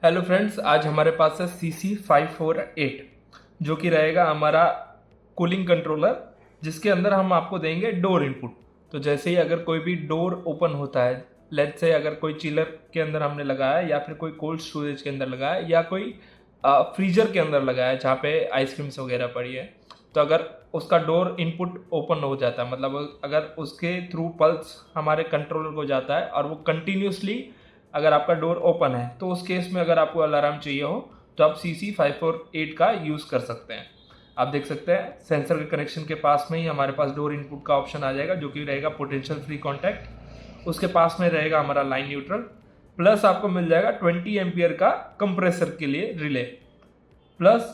Hello friends, आज हमारे पास है CC548 जो कि रहेगा हमारा कूलिंग कंट्रोलर, जिसके अंदर हम आपको देंगे डोर इनपुट। तो जैसे ही अगर कोई भी डोर ओपन होता है, लेट्स से अगर कोई चिलर के अंदर हमने लगाया या फिर कोई कोल्ड स्टोरेज के अंदर लगाया या कोई फ्रीजर के अंदर लगाया जहाँ पे आइसक्रीम्स वगैरह पड़ी है, तो अगर उसका डोर इनपुट ओपन हो जाता है, मतलब अगर उसके थ्रू पल्स हमारे कंट्रोलर को जाता है और वो कंटिन्यूसली अगर आपका डोर ओपन है, तो उस केस में अगर आपको अलार्म चाहिए हो तो आप CC548 का यूज़ कर सकते हैं। आप देख सकते हैं सेंसर के कनेक्शन के पास में ही हमारे पास डोर इनपुट का ऑप्शन आ जाएगा, जो कि रहेगा पोटेंशियल फ्री कॉन्टैक्ट। उसके पास में रहेगा हमारा लाइन न्यूट्रल, प्लस आपको मिल जाएगा 20 एम्पियर का कंप्रेसर के लिए रिले, प्लस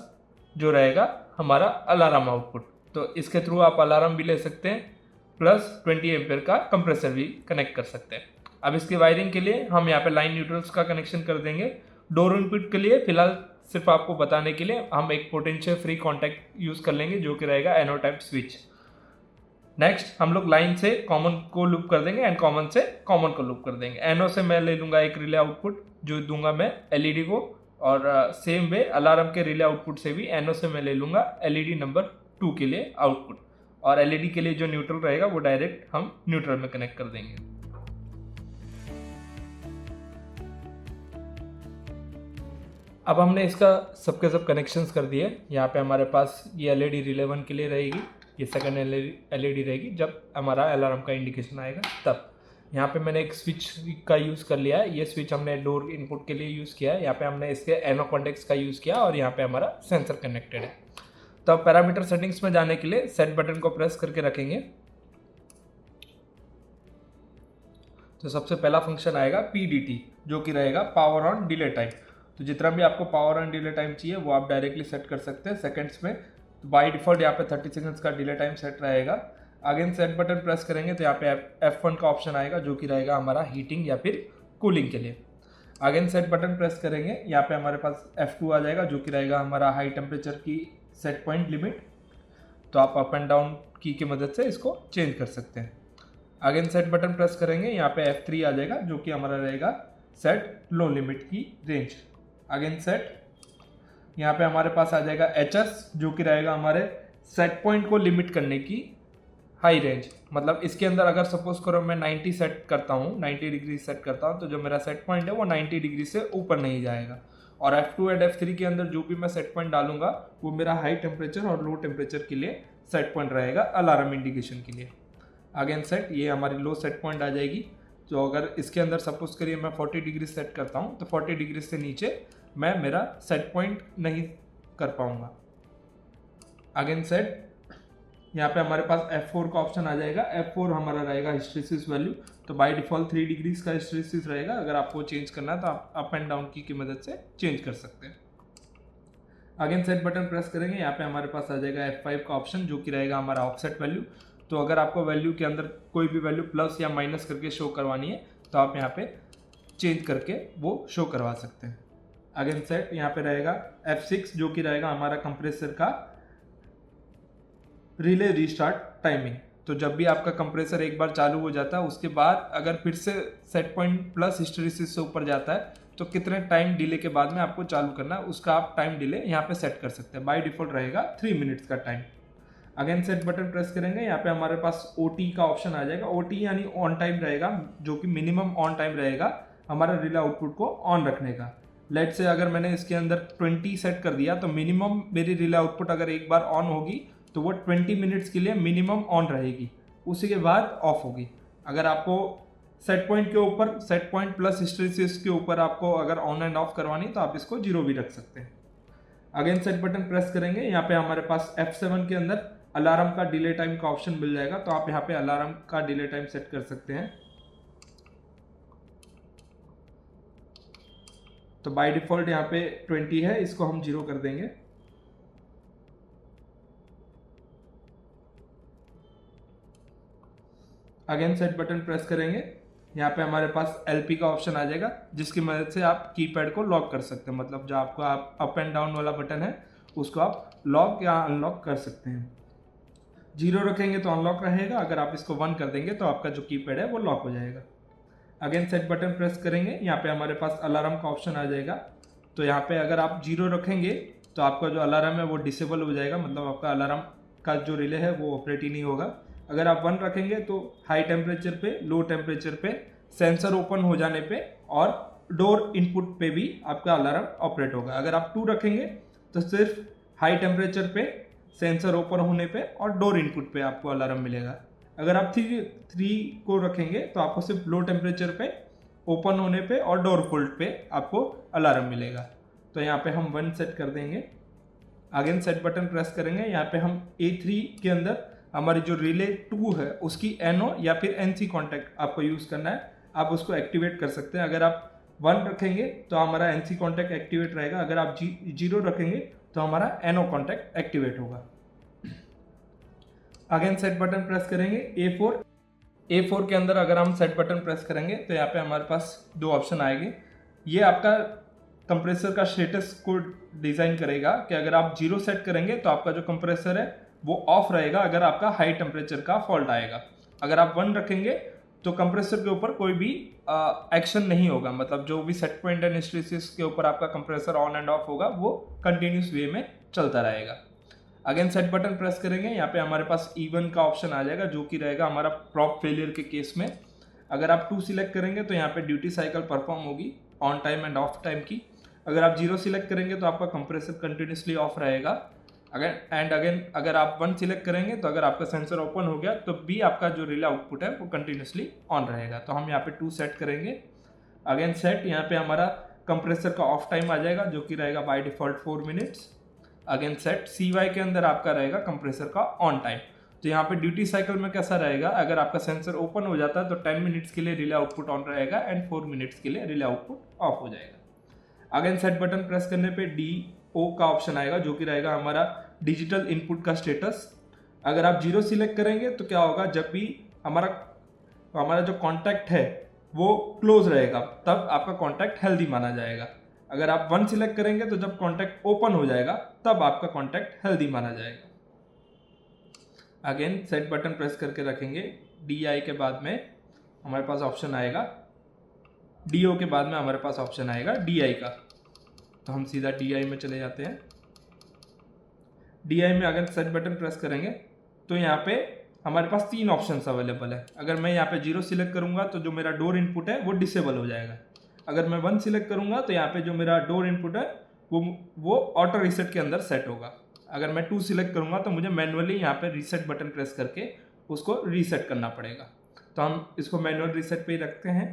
जो रहेगा हमारा अलार्म आउटपुट। तो इसके थ्रू आप अलार्म भी ले सकते हैं, प्लस 20 एम्पियर का कंप्रेसर भी कनेक्ट कर सकते हैं। अब इसकी वायरिंग के लिए हम यहाँ पे लाइन न्यूट्रल्स का कनेक्शन कर देंगे। डोर इनपुट के लिए फिलहाल सिर्फ आपको बताने के लिए हम एक पोटेंशियल फ्री कॉन्टैक्ट यूज़ कर लेंगे, जो कि रहेगा एनो टाइप स्विच। नेक्स्ट हम लोग लाइन से कॉमन को लूप कर देंगे एंड कॉमन से कॉमन को लूप कर देंगे। एनो से मैं ले लूँगा एक रिले आउटपुट जो दूंगा मैं एलईडी को, और सेम वे अलार्म के रिले आउटपुट से भी एनो से मैं ले लूँगा एलईडी नंबर 2 के लिए आउटपुट, और एलईडी के लिए जो न्यूट्रल रहेगा वो डायरेक्ट हम न्यूट्रल में कनेक्ट कर देंगे। अब हमने इसका सबके सब कनेक्शंस कर दिए। यहाँ पे हमारे पास ये एलईडी रिले 1 के लिए रहेगी, ये सेकंड एलईडी रहेगी जब हमारा अलार्म का इंडिकेशन आएगा तब। यहाँ पे मैंने एक स्विच का यूज़ कर लिया है, ये स्विच हमने डोर इनपुट के लिए यूज़ किया है। यहाँ पे हमने इसके एनो कॉन्टेक्ट्स का यूज़ किया और यहाँ पे हमारा सेंसर कनेक्टेड है। तो अब पैरामीटर सेटिंग्स में जाने के लिए सेट बटन को प्रेस करके रखेंगे, तो सबसे पहला फंक्शन आएगा PDT, जो कि रहेगा पावर ऑन डिले टाइम। तो जितना भी आपको पावर ऑन डिले टाइम चाहिए वो आप डायरेक्टली सेट कर सकते हैं सेकंड्स में। तो बाय डिफॉल्ट यहाँ पे 30 सेकंड्स का डिले टाइम सेट रहेगा। अगेन सेट बटन प्रेस करेंगे तो यहाँ पे F1 का ऑप्शन आएगा, जो कि रहेगा हमारा हीटिंग या फिर कूलिंग के लिए। अगेन सेट बटन प्रेस करेंगे, यहाँ पे हमारे पास F2 आ जाएगा, जो कि रहेगा हमारा हाई टेम्परेचर की सेट पॉइंट लिमिट। तो आप अप एंड डाउन की मदद से इसको चेंज कर सकते हैं। अगेन सेट बटन प्रेस करेंगे, यहाँ पे F3 आ जाएगा, जो कि हमारा रहेगा सेट लो लिमिट की रेंज। अगेन सेट, यहाँ पे हमारे पास आ जाएगा HS, जो कि रहेगा हमारे सेट पॉइंट को लिमिट करने की हाई रेंज। मतलब इसके अंदर अगर सपोज करो मैं 90 सेट करता हूँ, 90 डिग्री सेट करता हूँ, तो जो मेरा सेट पॉइंट है वो 90 डिग्री से ऊपर नहीं जाएगा। और F2 एंड F3 के अंदर जो भी मैं सेट पॉइंट डालूंगा वो मेरा हाई टेम्परेचर और लो टेम्परेचर के लिए सेट पॉइंट रहेगा अलार्म इंडिकेशन के लिए। अगेन सेट, ये हमारी लो सेट पॉइंट आ जाएगी। तो अगर इसके अंदर सपोज करिए मैं 40 डिग्री सेट करता हूँ, तो 40 डिग्री से नीचे मैं मेरा सेट पॉइंट नहीं कर पाऊंगा। अगेन सेट, यहाँ पे हमारे पास F4 का ऑप्शन आ जाएगा। F4 हमारा रहेगा हिस्टैरिसीस वैल्यू। तो बाय डिफॉल्ट 3 डिग्रीज का हिस्टैरिसीस रहेगा। अगर आपको चेंज करना है तो आप अप एंड डाउन की मदद से चेंज कर सकते हैं। अगेन सेट बटन प्रेस करेंगे, यहाँ पे हमारे पास आ जाएगा F5 का ऑप्शन, जो कि रहेगा हमारा ऑफसेट वैल्यू। तो अगर आपको वैल्यू के अंदर कोई भी वैल्यू प्लस या माइनस करके शो करवानी है तो आप यहाँ पे चेंज करके वो शो करवा सकते हैं। अगेन सेट, यहाँ पे रहेगा F6, जो कि रहेगा हमारा कंप्रेसर का रिले रीस्टार्ट टाइमिंग। तो जब भी आपका कंप्रेसर एक बार चालू हो जाता है, उसके बाद अगर फिर से सेट पॉइंट प्लस हिस्टैरिसीस से ऊपर जाता है तो कितने टाइम डिले के बाद में आपको चालू करना है, उसका आप टाइम डिले यहाँ पे सेट कर सकते हैं। बाय डिफॉल्ट रहेगा 3 मिनट्स का time. Again set button press करेंगे, यहाँ पे हमारे पास OT का ऑप्शन आ जाएगा। OT यानी ऑन टाइम रहेगा, जो कि मिनिमम ऑन टाइम रहेगा हमारा रिले आउटपुट को ऑन रखने का। लेट से अगर मैंने इसके अंदर 20 सेट कर दिया, तो मिनिमम मेरी रिले आउटपुट अगर एक बार ऑन होगी तो वो 20 मिनट्स के लिए मिनिमम ऑन रहेगी, उसी के बाद ऑफ होगी। अगर आपको सेट पॉइंट के ऊपर, सेट पॉइंट प्लस हिस्टैरिसीस के ऊपर आपको अगर ऑन एंड ऑफ करवानी तो आप इसको 0 भी रख सकते हैं। अगेन सेट बटन प्रेस करेंगे, यहाँ पे हमारे पास F7 के अंदर अलार्म का डिले टाइम का ऑप्शन मिल जाएगा। तो आप यहाँ पे अलार्म का डिले टाइम सेट कर सकते हैं। तो बाय डिफॉल्ट यहाँ पे 20 है, इसको हम 0 कर देंगे। अगेन सेट बटन प्रेस करेंगे, यहाँ पे हमारे पास LP का ऑप्शन आ जाएगा, जिसकी मदद से आप कीपैड को लॉक कर सकते हैं। मतलब जो आपका आप अप एंड डाउन वाला बटन है उसको आप लॉक या अनलॉक कर सकते हैं। 0 रखेंगे तो अनलॉक रहेगा, अगर आप इसको 1 कर देंगे तो आपका जो कीपैड है वो लॉक हो जाएगा। अगेन सेट बटन प्रेस करेंगे, यहाँ पे हमारे पास अलार्म का ऑप्शन आ जाएगा। तो यहाँ पे अगर आप 0 रखेंगे तो आपका जो अलार्म है वो डिसेबल हो जाएगा, मतलब आपका अलार्म का जो रिले है वो ऑपरेट ही नहीं होगा। अगर आप 1 रखेंगे तो हाई टेम्परेचर पे, लो टेम्परेचर पे, सेंसर ओपन हो जाने पे और डोर इनपुट पे भी आपका अलार्म ऑपरेट होगा। अगर आप 2 रखेंगे तो सिर्फ हाई टेम्परेचर पे, सेंसर ओपन होने पे और डोर इनपुट पे आपको अलार्म मिलेगा। अगर आप 3 को रखेंगे तो आपको सिर्फ लो टेम्परेचर पे, ओपन होने पे और डोर फोल्ड पे आपको अलार्म मिलेगा। तो यहाँ पे हम 1 सेट कर देंगे, अगेन सेट बटन प्रेस करेंगे। यहाँ पे हम A3 के अंदर हमारी जो रिले 2 है उसकी NO या फिर NC कॉन्टैक्ट आपको यूज़ करना है, आप उसको एक्टिवेट कर सकते हैं। अगर आप 1 रखेंगे तो हमारा NC कॉन्टैक्ट एक्टिवेट रहेगा, अगर आप 0 रखेंगे तो हमारा NO कॉन्टैक्ट एक्टिवेट होगा। अगेन सेट बटन प्रेस करेंगे। A4 के अंदर अगर हम सेट बटन प्रेस करेंगे तो यहाँ पे हमारे पास 2 ऑप्शन आएंगे। ये आपका कंप्रेसर का स्टेटस को डिज़ाइन करेगा कि अगर आप 0 सेट करेंगे तो आपका जो कंप्रेसर है वो ऑफ रहेगा अगर आपका हाई टेम्परेचर का फॉल्ट आएगा। अगर आप 1 रखेंगे तो कंप्रेसर के ऊपर कोई भी एक्शन नहीं होगा, मतलब जो भी सेट पॉइंट एंड हिस्टैरिसीस के ऊपर आपका कंप्रेसर ऑन एंड ऑफ होगा वो कंटिन्यूस वे में चलता रहेगा। अगेन सेट बटन प्रेस करेंगे, यहाँ पे हमारे पास E1 का ऑप्शन आ जाएगा जो कि रहेगा हमारा प्रॉप फेलियर के केस में। अगर आप 2 सिलेक्ट करेंगे तो यहाँ पे ड्यूटी साइकिल परफॉर्म होगी on time end of time की। अगर आप 0 सिलेक्ट करेंगे तो आपका कंप्रेसर कंटिन्यूसली ऑफ रहेगा। अगेन अगर आप 1 सिलेक्ट करेंगे तो अगर आपका सेंसर ओपन हो गया तो भी आपका जो रिले आउटपुट है वो कंटिन्यूसली ऑन रहेगा। तो हम यहाँ पे 2 सेट करेंगे। अगेन सेट, यहाँ पे हमारा कंप्रेसर का ऑफ टाइम आ जाएगा जो कि रहेगा by default 4 minutes. Again set, CY के अंदर आपका रहेगा कंप्रेसर का ऑन टाइम। तो यहाँ पे ड्यूटी साइकिल में कैसा रहेगा, अगर आपका सेंसर ओपन हो जाता है तो 10 मिनट्स के लिए रिले आउटपुट ऑन रहेगा एंड 4 मिनट्स के लिए रिले आउटपुट ऑफ हो जाएगा। अगेन सेट बटन प्रेस करने पे DO का ऑप्शन आएगा जो कि रहेगा हमारा डिजिटल इनपुट का स्टेटस। अगर आप 0 सिलेक्ट करेंगे तो क्या होगा, जब भी हमारा जो कॉन्टैक्ट है वो क्लोज रहेगा तब आपका कॉन्टैक्ट हेल्दी माना जाएगा। अगर आप 1 सिलेक्ट करेंगे तो जब कॉन्टैक्ट ओपन हो जाएगा तब आपका कॉन्टैक्ट हेल्दी माना जाएगा। अगेन सेट बटन प्रेस करके रखेंगे। DI के बाद में हमारे पास ऑप्शन आएगा, DO के बाद में हमारे पास ऑप्शन आएगा DI का। तो हम सीधा DI में चले जाते हैं। DI में अगर सेट बटन प्रेस करेंगे तो यहाँ पे हमारे पास 3 ऑप्शंस अवेलेबल है। अगर मैं यहाँ पे 0 सिलेक्ट करूँगा तो जो मेरा डोर इनपुट है वो डिसेबल हो जाएगा। अगर मैं 1 सिलेक्ट करूँगा तो यहाँ पे जो मेरा डोर इनपुट है वो ऑटो रीसेट के अंदर सेट होगा। अगर मैं 2 सिलेक्ट करूँगा तो मुझे मैनुअली यहाँ पे रीसेट बटन प्रेस करके उसको रीसेट करना पड़ेगा। तो हम इसको मैनुअल रीसेट पे ही रखते हैं।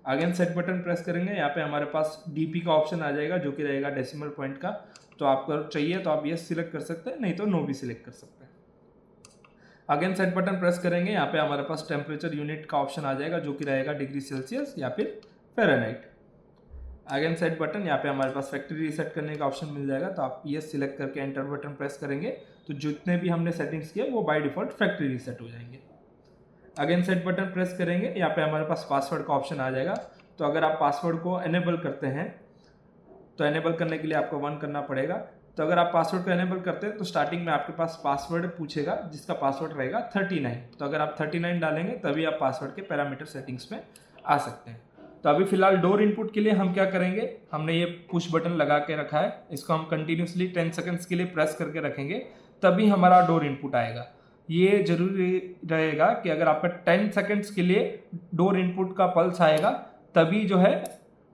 अगेन सेट बटन प्रेस करेंगे, यहाँ पे हमारे पास DP का ऑप्शन आ जाएगा जो कि रहेगा डेसिमल पॉइंट का। तो आपको चाहिए तो आप येस सिलेक्ट कर सकते हैं, नहीं तो नो भी सिलेक्ट कर सकते हैं। अगेन सेट बटन प्रेस करेंगे, यहाँ पे हमारे पास टेम्परेचर यूनिट का ऑप्शन आ जाएगा जो कि रहेगा डिग्री सेल्सियस या फिर फ़ारेनहाइट। अगेन सेट बटन, यहाँ पे हमारे पास फैक्ट्री रीसेट करने का ऑप्शन मिल जाएगा। तो आप येस सिलेक्ट करके एंटर बटन प्रेस करेंगे तो जितने भी हमने सेटिंग्स किए वो बाय डिफॉल्ट फैक्ट्री रीसेट हो जाएंगे। अगेन सेट बटन प्रेस करेंगे, यहाँ पे हमारे पास पासवर्ड का ऑप्शन आ जाएगा। तो अगर आप पासवर्ड को एनेबल करते हैं तो एनेबल करने के लिए आपको 1 करना पड़ेगा। तो अगर आप पासवर्ड को एनेबल करते हैं तो स्टार्टिंग में आपके पास पासवर्ड पूछेगा जिसका पासवर्ड रहेगा 39। तो अगर आप 39 डालेंगे तभी आप पासवर्ड के पैरामीटर सेटिंग्स में आ सकते हैं। तो अभी फिलहाल डोर इनपुट के लिए हम क्या करेंगे, हमने ये पुश बटन लगा के रखा है, इसको हम कंटिन्यूसली 10 सेकंड्स के लिए प्रेस करके रखेंगे तभी हमारा डोर इनपुट आएगा। ये जरूरी रहेगा कि अगर आपका 10 सेकंड्स के लिए डोर इनपुट का पल्स आएगा तभी जो है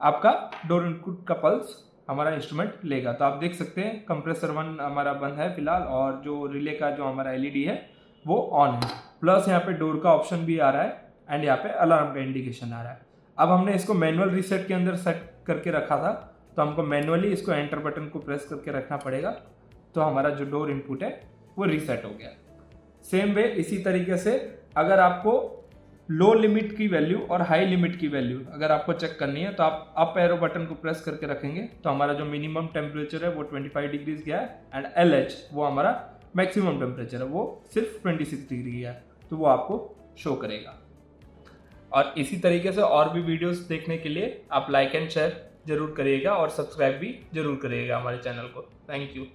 आपका डोर इनपुट का पल्स हमारा इंस्ट्रूमेंट लेगा। तो आप देख सकते हैं कंप्रेसर 1 हमारा बंद है फिलहाल और जो रिले का जो हमारा LED है वो ऑन है, प्लस यहाँ पे डोर का ऑप्शन भी आ रहा है एंड यहाँ पे अलार्म का इंडिकेशन आ रहा है। अब हमने इसको मैनुअल रीसेट के अंदर सेट करके रखा था तो हमको मैनुअली इसको एंटर बटन को प्रेस करके रखना पड़ेगा। तो हमारा जो डोर इनपुट है वो रीसेट हो गया। सेम वे इसी तरीके से अगर आपको लो लिमिट की वैल्यू और हाई लिमिट की वैल्यू अगर आपको चेक करनी है तो आप अप एरो बटन को प्रेस करके रखेंगे तो हमारा जो मिनिमम टेम्परेचर है वो 25 डिग्रीज गया है एंड LH वो हमारा मैक्सिमम टेम्परेचर है वो सिर्फ 26 डिग्री गया है, तो वो आपको शो करेगा। और इसी तरीके से और भी वीडियोस देखने के लिए आप लाइक एंड शेयर जरूर करिएगा और सब्सक्राइब भी जरूर करिएगा हमारे चैनल को। Thank you.